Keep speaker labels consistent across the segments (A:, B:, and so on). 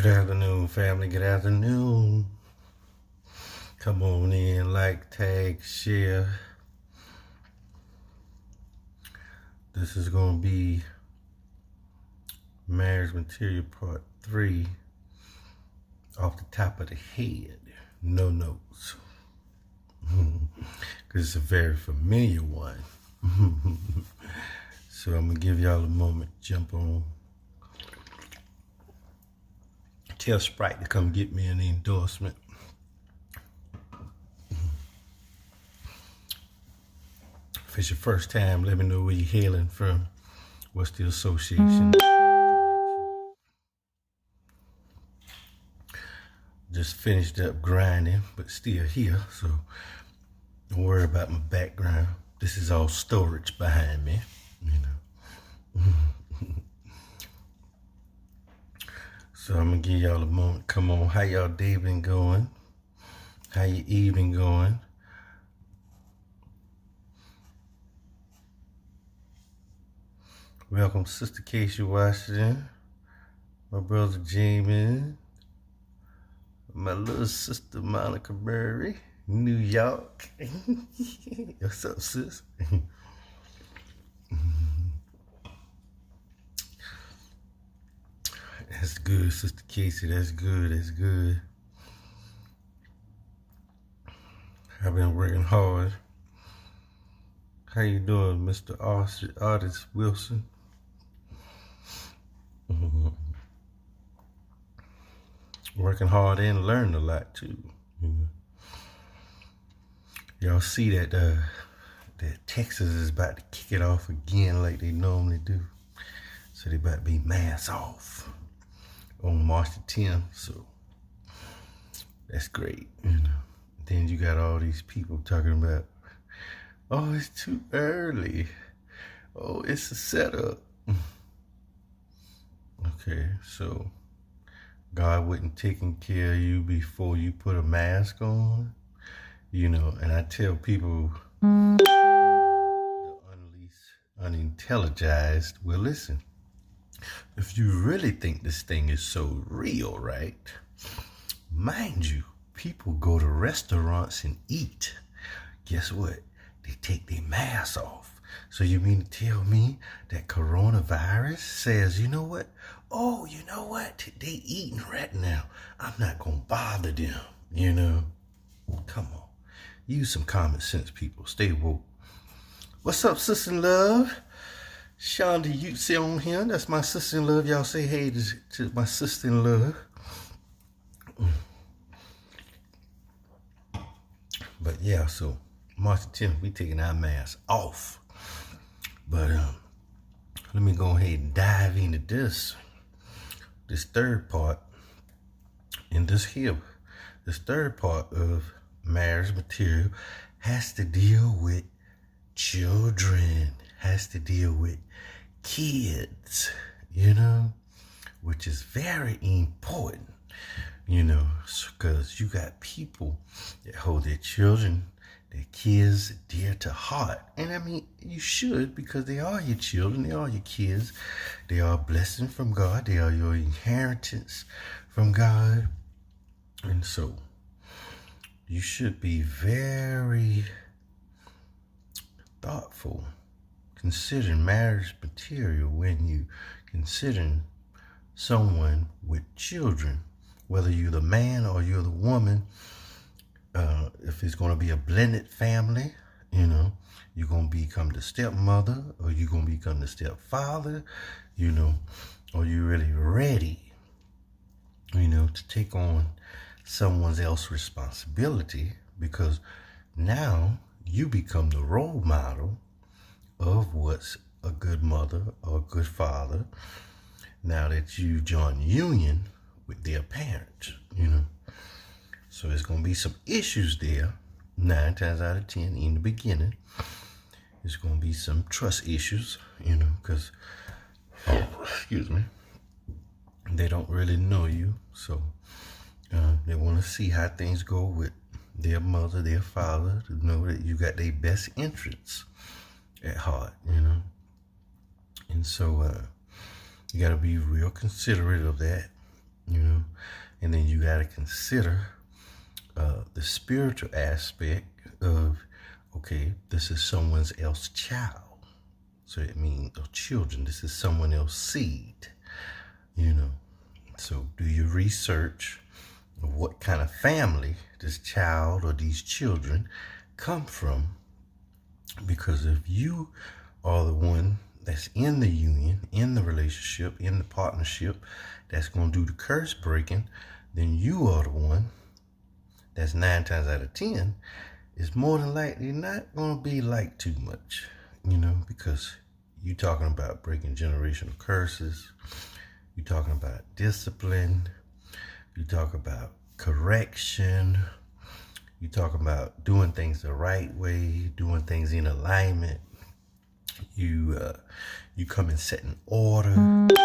A: Good afternoon, family. Good afternoon. Come on in, like, tag, share. This is going to be Marriage Material Part 3 off the top of the head. No notes. Because it's a very familiar one. So I'm going to give y'all a moment to jump on. Tell Sprite to come get me an endorsement. If it's your first time, let me know where you're hailing from. What's the association? Just finished up grinding, but still here, so don't worry about my background. This is all storage behind me, you know. So I'm gonna give y'all a moment. Come on, how y'all day been going? How your evening going? Welcome, Sister Casey Washington, my brother Jamie, my little sister Monica Murray, New York. What's up, sis? That's good, Sister Casey. That's good. That's good. I've been working hard. How you doing, Mr. Artist Wilson? Working hard and learning a lot too. You know. Y'all see that that Texas is about to kick it off again like they normally do. So they about to be mask off on March the 10th. So that's great. You know. Then you got all these people talking about, oh, it's too early. Oh, it's a setup. Okay, so God wasn't taking care of you before you put a mask on, you know. And I tell people, the unintelligized, well, listen, if you really think this thing is so real, right? Mind you, people go to restaurants and eat. Guess what? They take their masks off. So you mean to tell me that coronavirus says, you know what? Oh, you know what? They eating right now. I'm not going to bother them, you know? Come on. Use some common sense, people. Stay woke. What's up, sister in love? Shonda Utsi on here. That's my sister in love. Y'all say hey to my sister in love. But yeah, so March 10th, we taking our masks off. But let me go ahead and dive into this third part in this here. This third part of Marriage Material has to deal with children, has to deal with kids, you know, which is very important, you know, because you got people that hold their children, their kids dear to heart. And I mean, you should, because they are your children, they are your kids, they are a blessing from God, they are your inheritance from God. And so you should be very thoughtful considering marriage material when you considering someone with children, whether you're the man or you're the woman. If it's going to be a blended family, you know, you're going to become the stepmother or you're going to become the stepfather, you know, or you're really ready, you know, to take on someone else's responsibility, because now you become the role model of what's a good mother or a good father now that you join union with their parents, you know. So there's going to be some issues there, 9 times out of 10 in the beginning. There's going to be some trust issues, you know, because, excuse me, they don't really know you. So they want to see how things go with their mother, their father, to know that you got their best interests at heart, you know. And so you got to be real considerate of that, you know. And then you got to consider the spiritual aspect of, okay, this is someone else's child. So it means of children. This is someone else's seed, you know. So do your research of what kind of family this child or these children come from. Because if you are the one that's in the union, in the relationship, in the partnership, that's going to do the curse breaking, then you are the one that's 9 times out of 10 is more than likely not going to be liked too much, you know, because you're talking about breaking generational curses, you're talking about discipline, you talk about correction, you talk about doing things the right way, doing things in alignment. You come and set an order, how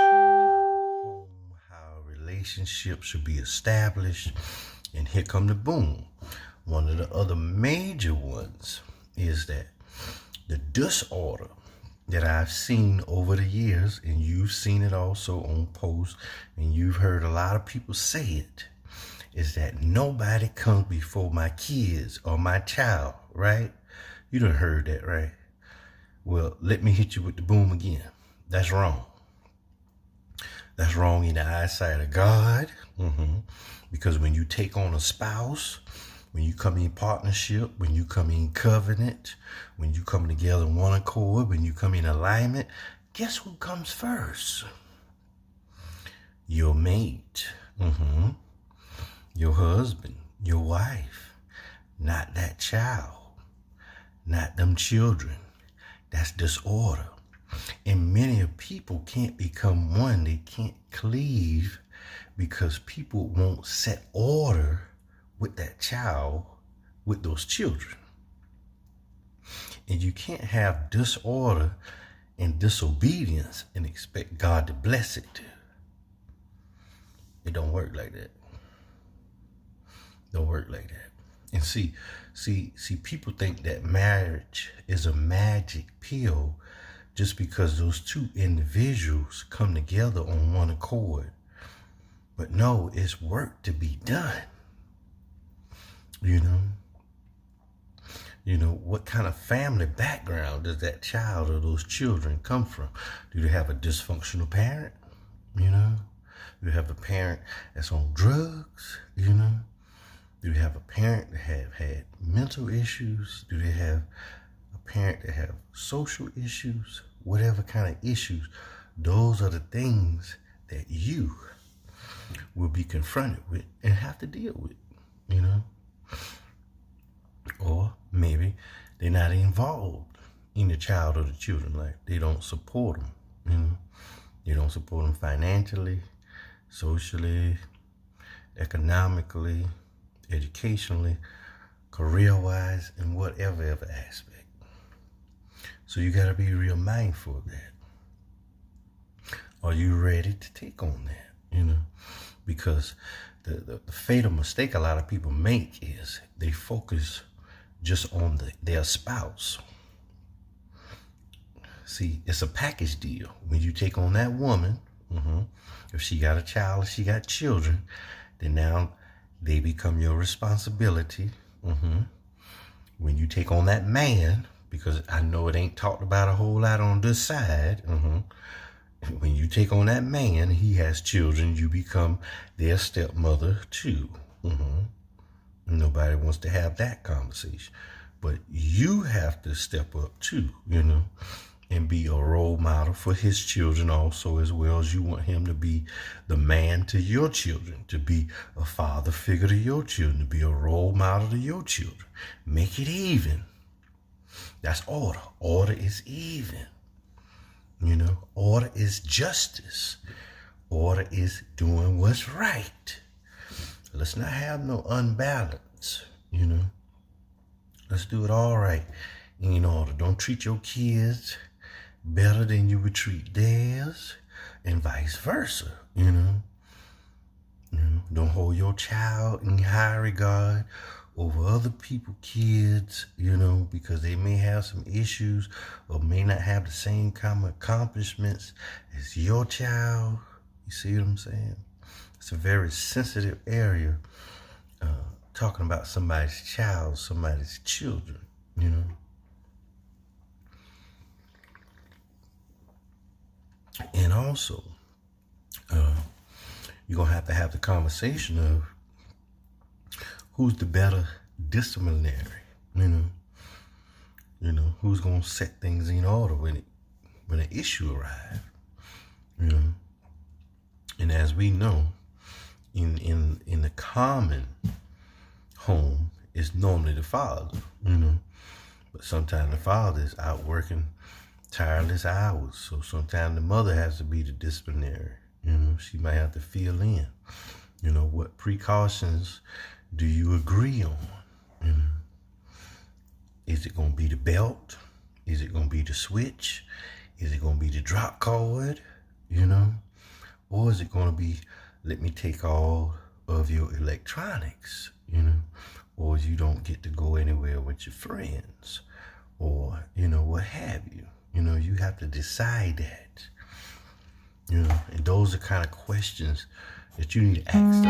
A: a relationship should be established, and here come the boom. One of the other major ones is that the disorder that I've seen over the years, and you've seen it also on posts, and you've heard a lot of people say it, is that nobody comes before my kids or my child, right? You done heard that, right? Well, let me hit you with the boom again. That's wrong. That's wrong in the eyesight of God. Because when you take on a spouse, when you come in partnership, when you come in covenant, when you come together in one accord, when you come in alignment, guess who comes first? Your mate. Your husband, your wife, not that child, not them children. That's disorder. And many people can't become one. They can't cleave because people won't set order with that child, with those children. And you can't have disorder and disobedience and expect God to bless it. It don't work like that. Don't work like that. And see, people think that marriage is a magic pill just because those two individuals come together on one accord. But no, it's work to be done. You know, what kind of family background does that child or those children come from? Do they have a dysfunctional parent? You know, do they have a parent that's on drugs? You know, do they have a parent that have had mental issues? Do they have a parent that have social issues? Whatever kind of issues, those are the things that you will be confronted with and have to deal with, you know? Or maybe they're not involved in the child or the children life. They don't support them, you know? They don't support them financially, socially, economically, educationally, career-wise, and whatever other aspect. So you got to be real mindful of that. Are you ready to take on that? You know, because the fatal mistake a lot of people make is they focus just on their spouse. See, it's a package deal. When you take on that woman, if she got a child, if she got children, then now they become your responsibility. When you take on that man, because I know it ain't talked about a whole lot on this side. When you take on that man, he has children, you become their stepmother too. Nobody wants to have that conversation. But you have to step up too, you know, and be a role model for his children also, as well as you want him to be the man to your children, to be a father figure to your children, to be a role model to your children. Make it even. That's order. Order is even. You know, order is justice. Order is doing what's right. Let's not have no unbalance, you know. Let's do it all right in order. Don't treat your kids better than you would treat theirs, and vice versa, you know. Don't hold your child in high regard over other people's kids, you know, because they may have some issues or may not have the same kind of accomplishments as your child. You see what I'm saying? It's a very sensitive area, talking about somebody's child, somebody's children, you know. And also, you're going to have the conversation of who's the better disciplinary, you know. Who's going to set things in order when an issue arrives, you know. And as we know, in the common home, it's normally the father, you know. But sometimes the father is out working tireless hours, so sometimes the mother has to be the disciplinary, you know. She might have to fill in, you know, what precautions do you agree on, you know. Is it going to be the belt? Is it going to be the switch? Is it going to be the drop cord, you know? Or is it going to be, let me take all of your electronics, you know? Or you don't get to go anywhere with your friends, or, you know, what have you. You know, you have to decide that, you know, and those are kind of questions that you need to ask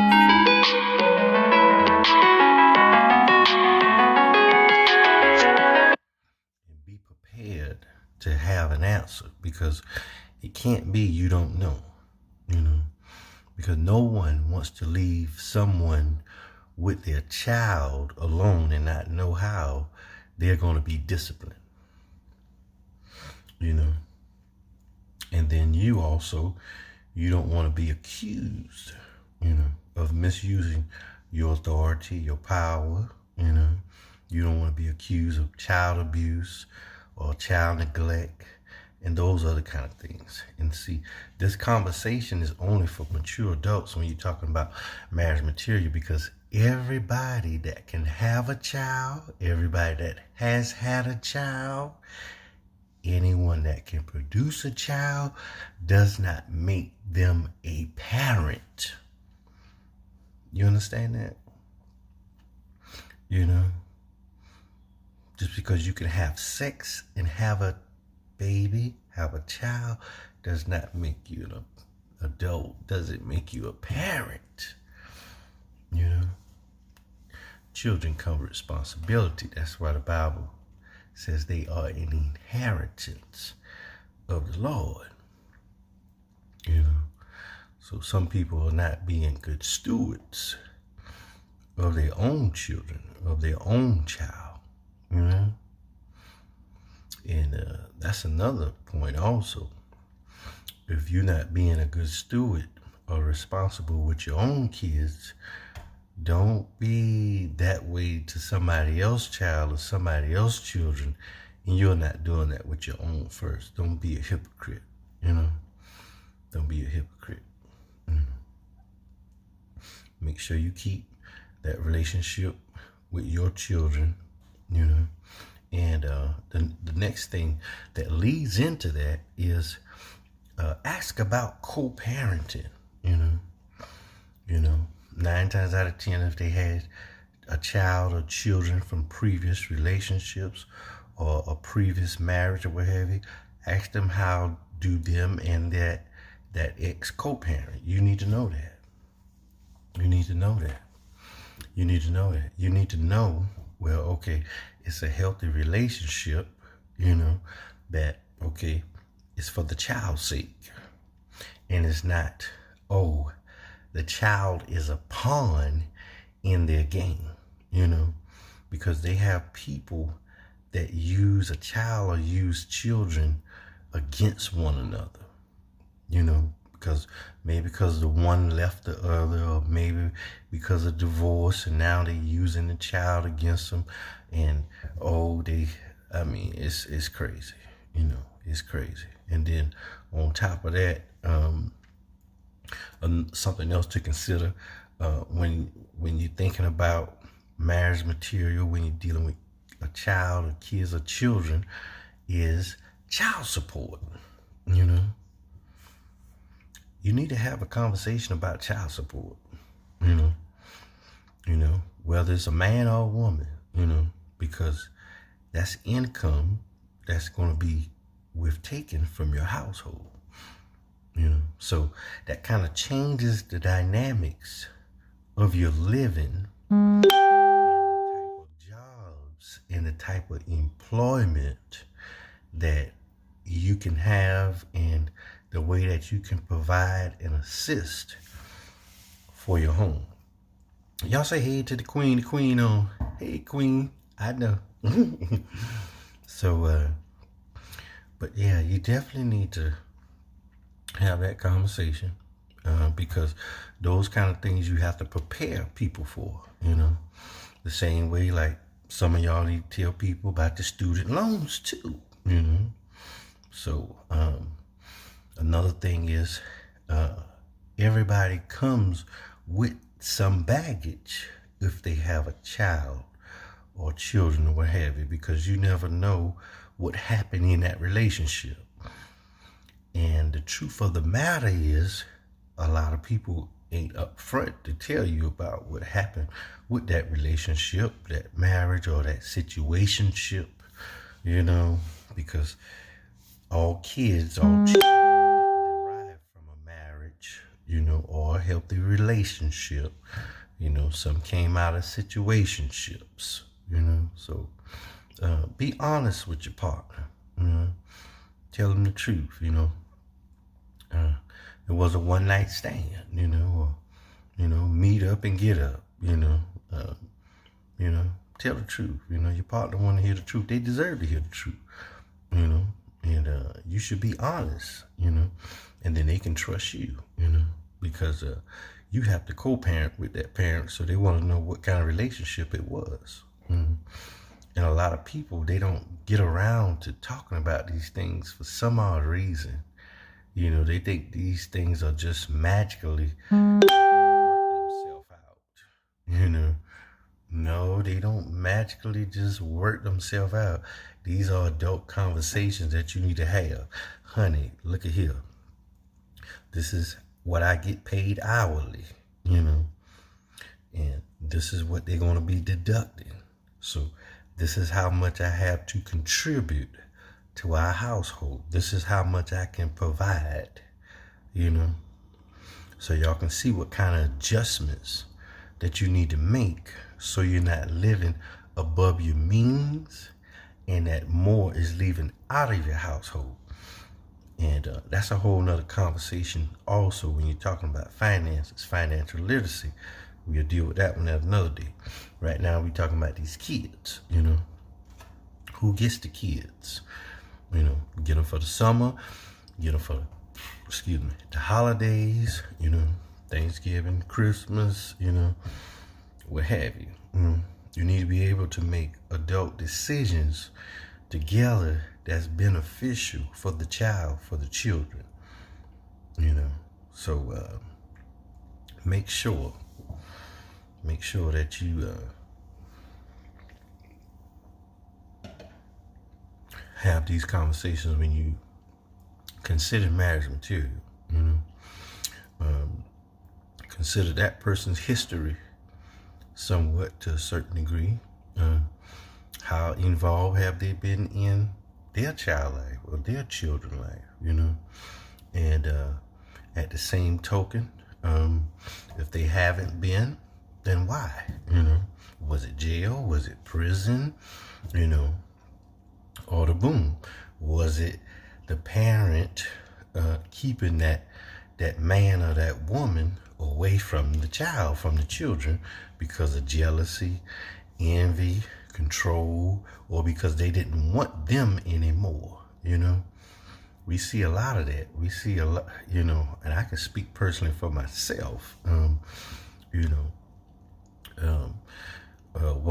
A: and be prepared to have an answer, because it can't be you don't know, you know, because no one wants to leave someone with their child alone and not know how they're going to be disciplined, you know. And then you don't want to be accused, you know, of misusing your authority, your power, you know. You don't want to be accused of child abuse or child neglect and those other kind of things. And see, this conversation is only for mature adults when you're talking about marriage material, because everybody that can have a child, everybody that has had a child, anyone that can produce a child does not make them a parent. You understand that? You know? Just because you can have sex and have a baby, have a child, does not make you an adult, doesn't make you a parent. You know? Children come with responsibility. That's why the Bible says they are an inheritance of the Lord. You know, so some people are not being good stewards of their own children, of their own child, you know. And that's another point also. If you're not being a good steward or responsible with your own kids, don't be that way to somebody else's child or somebody else's children, and you're not doing that with your own first. Don't be a hypocrite, you know. Don't be a hypocrite. You know. Make sure you keep that relationship with your children, you know. And the next thing that leads into that is ask about co-parenting, you know. You know. 9 times out of 10, if they had a child or children from previous relationships or a previous marriage or what have you, ask them how do them and that ex co-parent. You need to know that. You need to know that. You need to know that. You need to know, well, okay, it's a healthy relationship, you know, that, okay, it's for the child's sake. And it's not, oh, the child is a pawn in their game, you know, because they have people that use a child or use children against one another, you know, because the one left the other, or maybe because of divorce, and now they're using the child against them. And it's crazy, you know, it's crazy. And then on top of that, something else to consider when you're thinking about marriage material, when you're dealing with a child or kids or children, is child support. You know, you need to have a conversation about child support. You know, whether it's a man or a woman, you know, because that's income that's going to be taken from your household. So that kind of changes the dynamics of your living and the type of jobs and the type of employment that you can have and the way that you can provide and assist for your home. Y'all say hey to the queen on. Hey queen, I know. So but yeah, you definitely need to have that conversation because those kind of things you have to prepare people for, the same way like some of y'all need to tell people about the student loans too, So another thing is everybody comes with some baggage if they have a child or children or what have you, because you never know what happened in that relationship. And the truth of the matter is, a lot of people ain't upfront to tell you about what happened with that relationship, that marriage, or that situationship, because all kids, all children derive from a marriage, or a healthy relationship. Some came out of situationships, So be honest with your partner, Tell them the truth, It was a one night stand, or, meet up and get up, tell the truth, your partner want to hear the truth. They deserve to hear the truth, and you should be honest, and then they can trust you, because you have to co-parent with that parent, so they want to know what kind of relationship it was. And a lot of people, they don't get around to talking about these things for some odd reason. They think these things are just magically work themselves out. No, they don't magically just work themselves out. These are adult conversations that you need to have. Honey, look at here. This is what I get paid hourly, and this is what they're going to be deducting. So this is how much I have to contribute to our household. This is how much I can provide, So y'all can see what kind of adjustments that you need to make so you're not living above your means and that more is leaving out of your household. And that's a whole nother conversation also when you're talking about finances, financial literacy. We'll deal with that one at another day. Right now we're talking about these kids, Who gets the kids? Get them for the summer, get them for, the holidays, Thanksgiving, Christmas, what have you. You need to be able to make adult decisions together that's beneficial for the child, for the children, So make sure that you have these conversations when you consider marriage material. Consider that person's history somewhat to a certain degree. How involved have they been in their child life or their children's life, And at the same token, if they haven't been, then why? Was it jail? Was it prison? Or the boom? Was it the parent keeping that man or that woman away from the child, from the children, because of jealousy, envy, control, or because they didn't want them anymore? We see a lot of that. We see a lot, and I can speak personally for myself. One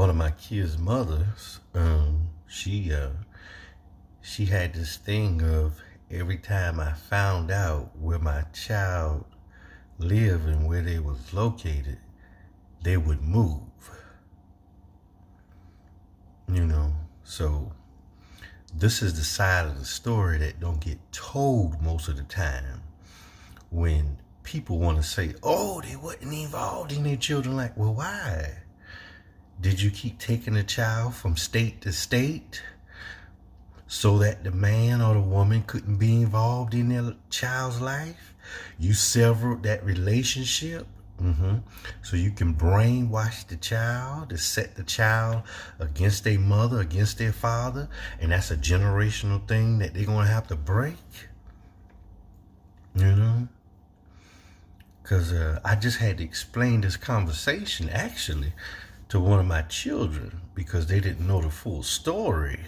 A: of my kids' mothers, she had this thing of every time I found out where my child lived and where they was located, they would move. So this is the side of the story that don't get told most of the time when people want to say, oh, they wasn't involved in their children. Like, well, why? Did you keep taking the child from state to state so that the man or the woman couldn't be involved in their child's life? You severed that relationship. So you can brainwash the child to set the child against their mother, against their father, and that's a generational thing that they're gonna have to break. Because I just had to explain this conversation actually to one of my children because they didn't know the full story,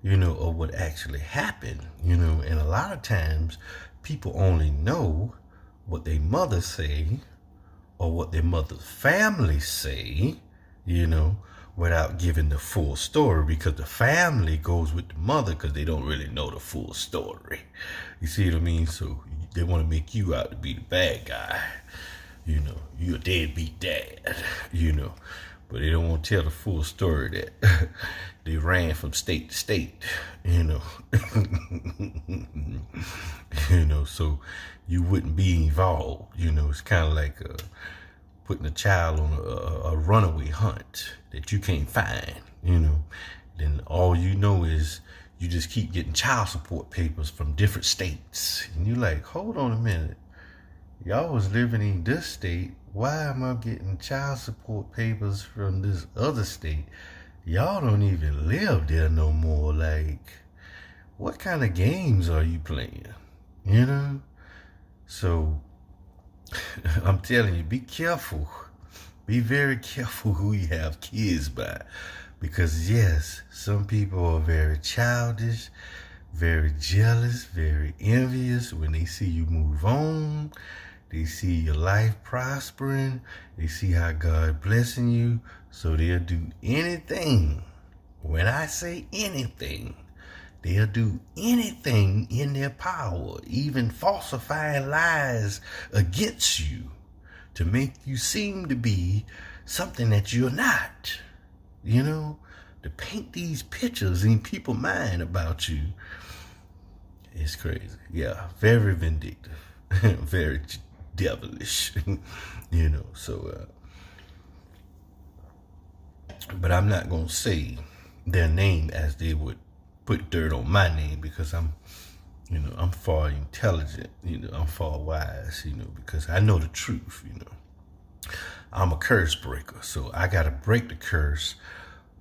A: of what actually happened, and a lot of times people only know what their mother say or what their mother's family say, without giving the full story, because the family goes with the mother because they don't really know the full story. You see what I mean? So they want to make you out to be the bad guy. You're a deadbeat dad, but they don't want to tell the full story that they ran from state to state, so you wouldn't be involved. It's kind of like putting a child on a runaway hunt that you can't find, then all you know is you just keep getting child support papers from different states. And you're like, hold on a minute. Y'all was living in this state. Why am I getting child support papers from this other state? Y'all don't even live there no more. Like, what kind of games are you playing? So I'm telling you, be careful. Be very careful who you have kids by. Because yes, some people are very childish, very jealous, very envious when they see you move on. They see your life prospering. They see how God blessing you. So they'll do anything. When I say anything, they'll do anything in their power, even falsifying lies against you to make you seem to be something that you're not. To paint these pictures in people's mind about you. It's crazy. Yeah, very vindictive. Very devilish. So but I'm not gonna say their name as they would put dirt on my name, because I'm far intelligent, I'm far wise, because I know the truth, I'm a curse breaker, so I gotta break the curse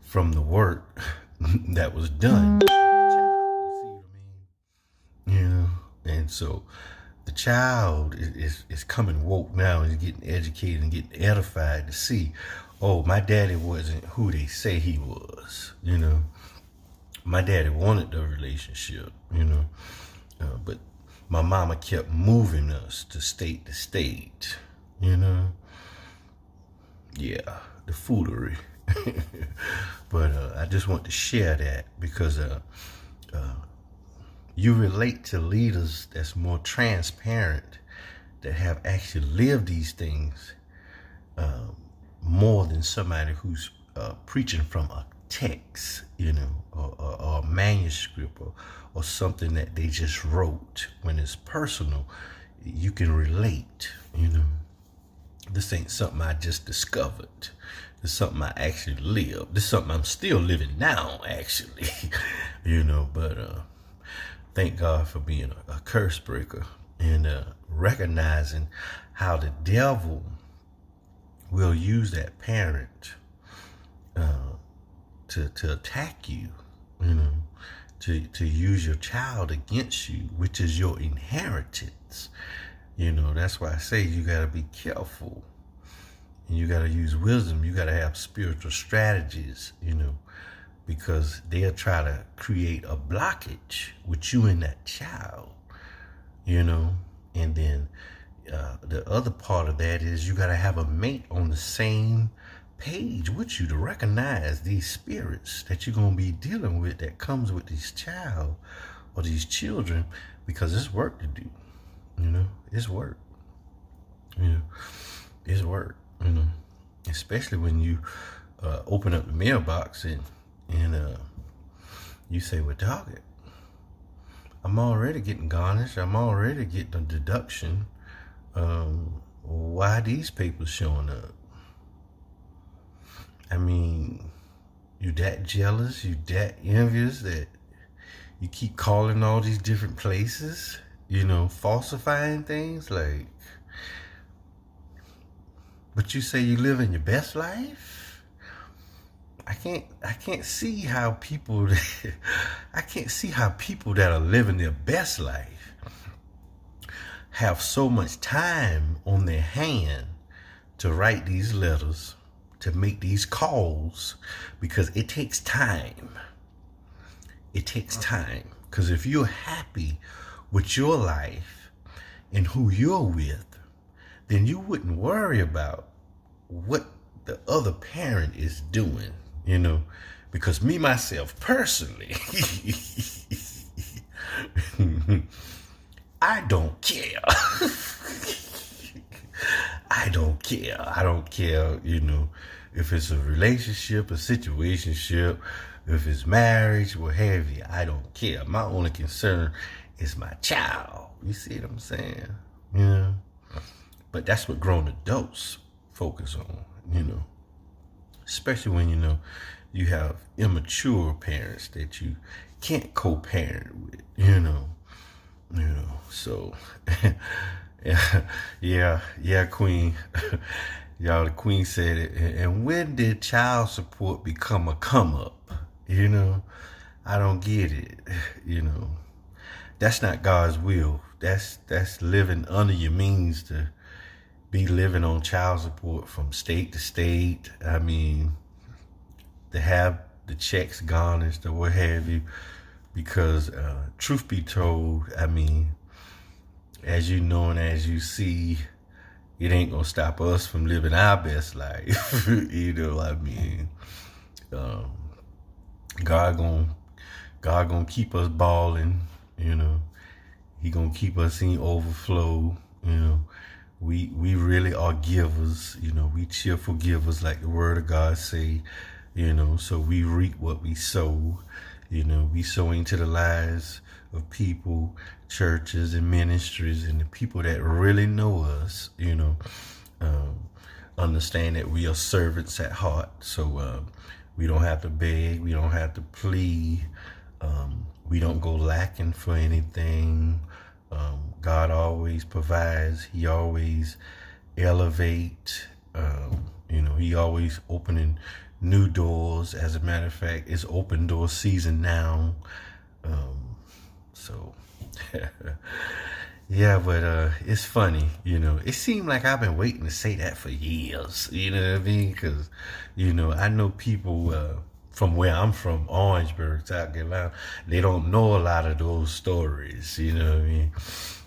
A: from the work that was done. You see what I mean? And so the child is coming woke now, and getting educated and getting edified to see, oh, my daddy wasn't who they say he was. My daddy wanted the relationship, but my mama kept moving us to state, Yeah, the foolery. But I just want to share that because you relate to leaders that's more transparent, that have actually lived these things more than somebody who's preaching from a text, or a manuscript, or something that they just wrote. When it's personal, you can relate. This ain't something I just discovered. This is something I actually lived. This is something I'm still living now, actually. But thank God for being a curse breaker, and recognizing how the devil will use that parent to attack you, to use your child against you, which is your inheritance. That's why I say you got to be careful, and you got to use wisdom. You got to have spiritual strategies, because they'll try to create a blockage with you and that child, and then the other part of that is you got to have a mate on the same page with you to recognize these spirits that you're going to be dealing with, that comes with this child or these children, because it's work to do. It's work. It's work. Especially when you open up the mailbox and you say, well, dog, I'm already getting garnished. I'm already getting a deduction. Why these papers showing up? I mean, you that jealous, you that envious that you keep calling all these different places, falsifying things like, but you say you live in your best life? I can't see how people I can't see how people that are living their best life have so much time on their hand to write these letters, to make these calls, because it takes time. It takes time. Because if you're happy with your life and who you're with, then you wouldn't worry about what the other parent is doing, because me, myself, personally, I don't care. I don't care. I don't care, if it's a relationship, a situationship, if it's marriage, what have you. I don't care. My only concern is my child. You see what I'm saying? But that's what grown adults focus on, especially when, you have immature parents that you can't co-parent with, so yeah, Queen. Y'all, the Queen said it. And when did child support become a come up? I don't get it. That's not God's will. That's living under your means to be living on child support from state to state. I mean, to have the checks garnished or what have you. Because truth be told, I mean, as you know and as you see, it ain't gonna stop us from living our best life. I mean, God gonna keep us balling. He gonna keep us in overflow. We really are givers. We cheerful givers, like the Word of God say. So we reap what we sow. We sow into the lives of people, churches and ministries, and the people that really know us, understand that we are servants at heart. So we don't have to beg, we don't have to plead, we don't go lacking for anything. God always provides. He always elevates. He always opening new doors. As a matter of fact, it's open door season now. So yeah, but it's funny, it seemed like I've been waiting to say that for years, you know what I mean? Because I know people from where I'm from, Orangeburg, South Carolina, they don't know a lot of those stories, you know what I mean?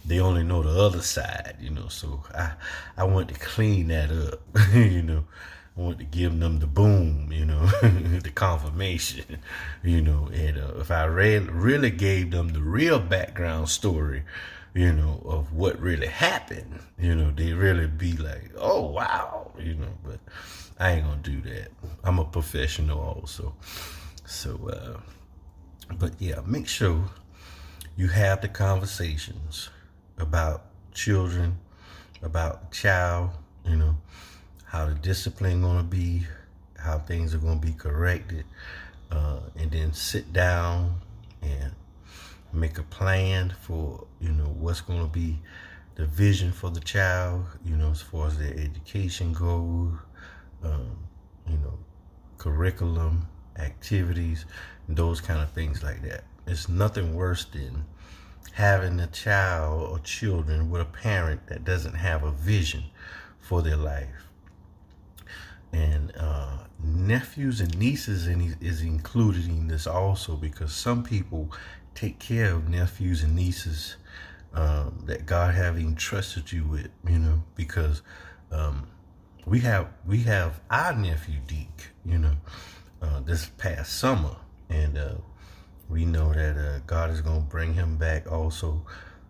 A: They only know the other side, so I want to clean that up. I want to give them the boom, the confirmation, and if I really gave them the real background story, of what really happened, they really be like, oh, wow, but I ain't gonna do that. I'm a professional also. So, but yeah, make sure you have the conversations about children, about the child, how the discipline gonna be, how things are gonna be corrected, and then sit down and make a plan for, what's gonna be the vision for the child, as far as their education goes, curriculum, activities, and those kind of things like that. It's nothing worse than having a child or children with a parent that doesn't have a vision for their life. And nephews and nieces is included in this also, because some people take care of nephews and nieces that God have entrusted you with, because we have our nephew Deke, this past summer, and we know that God is going to bring him back also.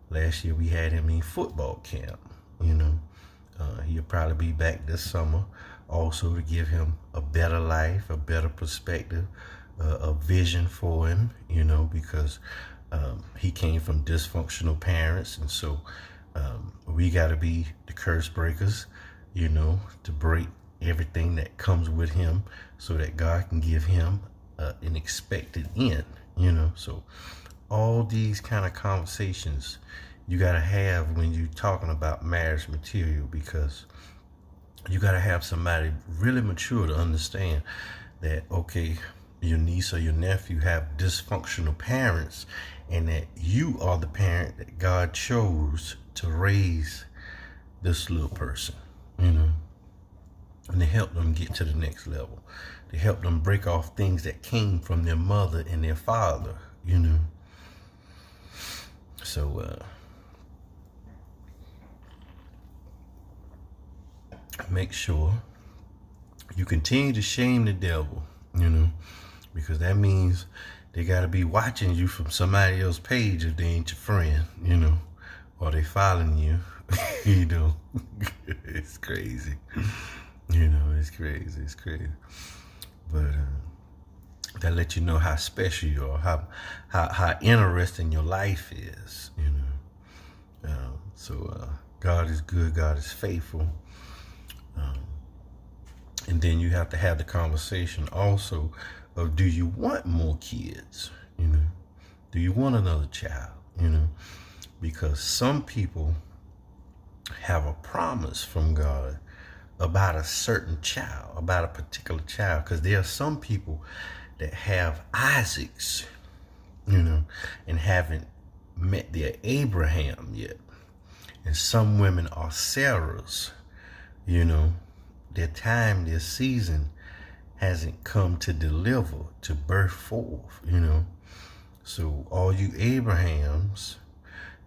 A: Last year we had him in football camp, he'll probably be back this summer also to give him a better life, a better perspective, a vision for him, because he came from dysfunctional parents, and so we got to be the curse breakers, to break everything that comes with him so that God can give him an expected end, so all these kind of conversations, you got to have when you're talking about marriage material, because you got to have somebody really mature to understand that, okay, your niece or your nephew have dysfunctional parents, and that you are the parent that God chose to raise this little person, you know, and to help them get to the next level, to help them break off things that came from their mother and their father, you know. So make sure you continue to shame the devil, you know, because that means they got to be watching you from somebody else's page if they ain't your friend, you know, or they following you, you know. It's crazy, you know, it's crazy, but that let you know how special you are, how interesting your life is, you know. So God is good, God is faithful. And then you have to have the conversation also of, do you want more kids? You know, do you want another child? You know, because some people have a promise from God about a certain child, about a particular child, because there are some people that have Isaacs, you know, and haven't met their Abraham yet. And some women are Sarahs, you know. Their time, their season hasn't come to deliver, to birth forth, you know. So all you Abrahams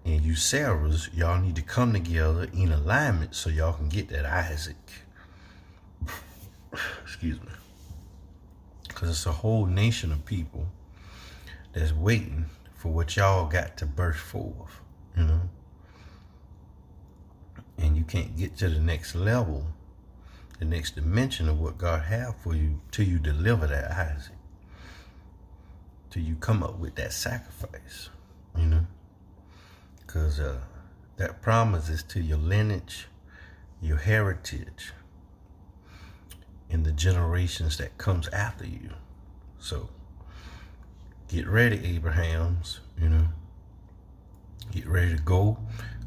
A: and you Sarahs, y'all need to come together in alignment so y'all can get that Isaac. Excuse me. Because it's a whole nation of people that's waiting for what y'all got to birth forth, you know. And you can't get to the next level, the next dimension of what God have for you, till you deliver that Isaac, till you come up with that sacrifice, you know. Because that promise is to your lineage, your heritage, and the generations that comes after you. So get ready, Abrahams, you know. Get ready to go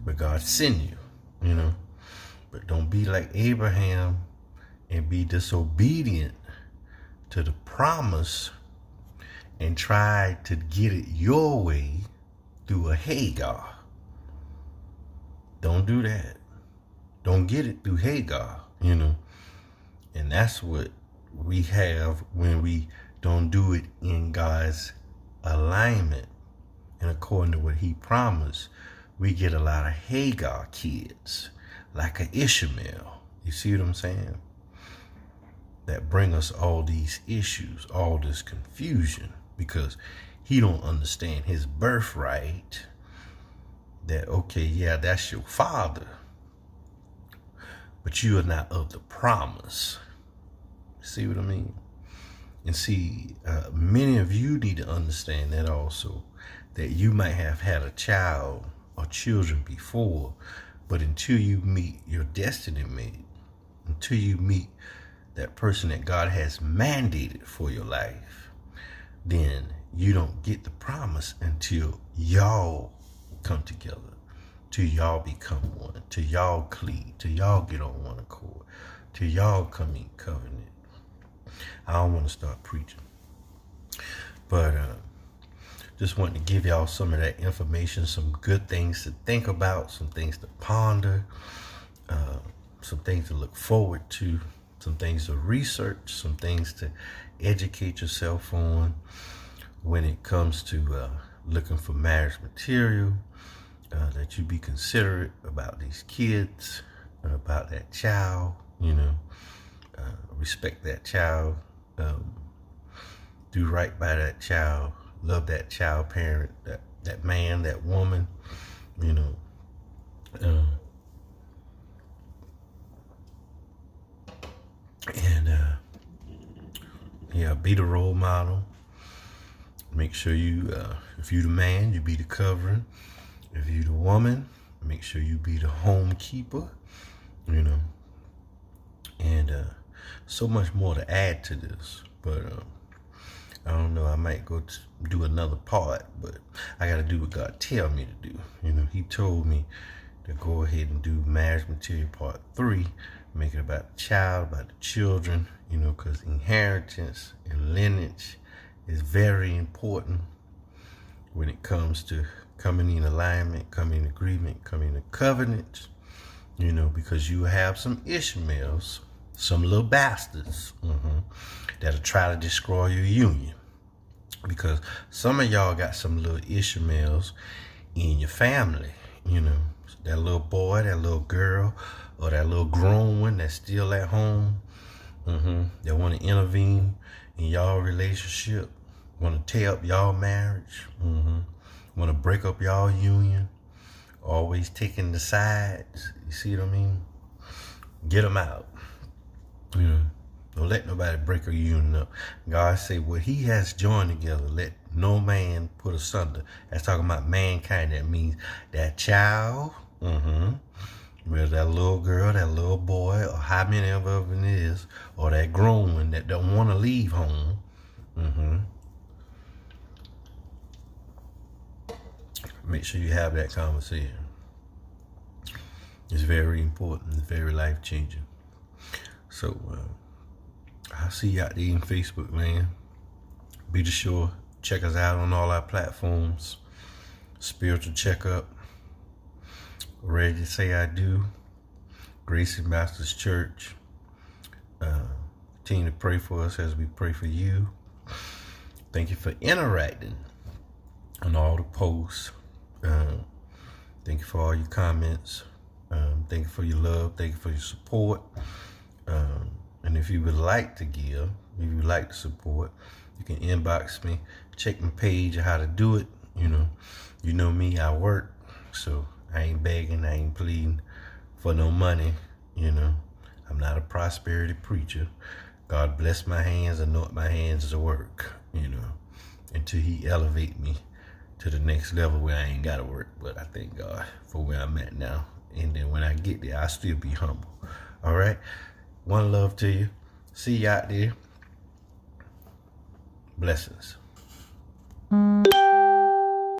A: where God send you, you know. But don't be like Abraham and be disobedient to the promise and try to get it your way through a Hagar. Don't do that. Don't get it through Hagar, you know. And that's what we have when we don't do it in God's alignment and according to what he promised. We get a lot of Hagar kids, like an Ishmael. You see what I'm saying? That bring us all these issues, all this confusion, because he don't understand his birthright. That, okay, yeah, that's your father, but you are not of the promise. See what I mean? And see, many of you need to understand that also, that you might have had a child or children before, but until you meet your destiny mate, until you meet that person that God has mandated for your life, then you don't get the promise until y'all come together, till y'all become one, till y'all cleave, till y'all get on one accord, till y'all come in covenant. I don't want to start preaching, but just wanted to give y'all some of that information, some good things to think about, some things to ponder, some things to look forward to, some things to research, some things to educate yourself on when it comes to looking for marriage material, that you be considerate about these kids, about that child, you know, respect that child, do right by that child, love that child parent, that man, that woman, you know. And yeah, be the role model. Make sure you, if you the man, you be the covering. If you the woman, make sure you be the home keeper, you know. And so much more to add to this, but I don't know, I might go to do another part, but I got to do what God tell me to do. You know, he told me to go ahead and do marriage material part 3, make it about the child, about the children, you know, because inheritance and lineage is very important when it comes to coming in alignment, coming in agreement, coming in covenant, you know, because you have some Ishmaels, some little bastards that'll try to destroy your union. Because some of y'all got some little Ishmaels in your family, you know, that little boy, that little girl, or that little grown one that's still at home, that want to intervene in y'all relationship, want to tear up y'all marriage, want to break up y'all union, always taking the sides. You see what I mean? Get them out. You know, don't let nobody break a union up. God say what he has joined together, let no man put asunder. That's talking about mankind. That means that child, whether that little girl, that little boy, or how many of them it is, or that grown one that don't want to leave home. Make sure you have that conversation. It's very important. It's very life-changing. So, I'll see you out there in Facebook, man. Be sure, check us out on all our platforms. Spiritual Checkup. Ready to Say I Do. Grace Ambassadors Church. Continue to pray for us as we pray for you. Thank you for interacting on all the posts. Thank you for all your comments. Thank you for your love. Thank you for your support. And if you would like to give, if you would like to support, you can inbox me. Check my page on how to do it. You know me, I work, so I ain't begging, I ain't pleading for no money. I'm not a prosperity preacher. God bless my hands, anoint my hands to work, until he elevate me to the next level where I ain't gotta work. But I thank God for where I'm at now. And then when I get there, I'll still be humble. All right? One love to you. See you out there. Blessings.